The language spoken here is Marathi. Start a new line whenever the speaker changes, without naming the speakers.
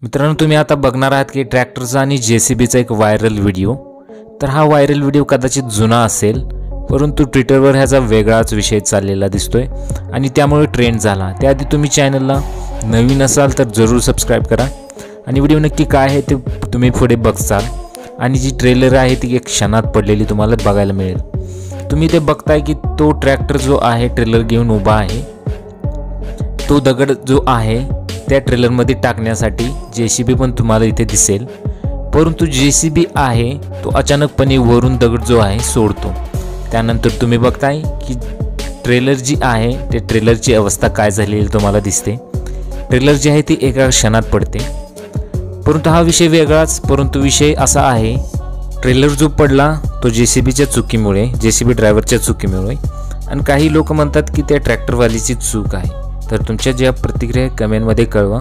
मित्रांनो, तुम्ही आता बघणार आहात की ट्रॅक्टरचा आणि जेसीबीचा एक व्हायरल व्हिडिओ. तर हा व्हायरल व्हिडिओ कदाचित जुना असेल, परंतु ट्विटरवर ह्याचा वेगळाच विषय चाललेला दिसतोय आणि त्यामुळे ट्रेंड झाला. त्याआधी तुम्ही चॅनलला नवीन असाल तर जरूर सबस्क्राईब करा आणि व्हिडिओ नक्की काय आहे ते तुम्ही पुढे बघसाल. आणि जी ट्रेलर आहे ती एक क्षणात पडलेली तुम्हाला बघायला मिळेल. तुम्ही ते बघताय की तो ट्रॅक्टर जो आहे ट्रेलर घेऊन उभा आहे. तो दगड जो आहे त्या ट्रेलरमध्ये टाकण्यासाठी जेसीबी पण तुम्हाला इथे दिसेल, परंतु जेसीबी आहे तो अचानकपणे वरून दगड जो आहे सोडतो. त्यानंतर तुम्ही बघताय की ट्रेलर जी आहे ते ट्रेलरची अवस्था काय झालेली तुम्हाला दिसते. ट्रेलर जी आहे ती एका क्षणात पडते. परंतु हा विषय वेगळाच. परंतु विषय असा आहे, ट्रेलर जो पडला तो जेसीबीच्या चुकीमुळे, जेसीबी ड्रायव्हरच्या चुकीमुळे, आणि काही लोक म्हणतात की त्या ट्रॅक्टरवालीची चूक आहे. तर तुमच्या ज्या प्रतिक्रिया कमेंटमध्ये कळवा.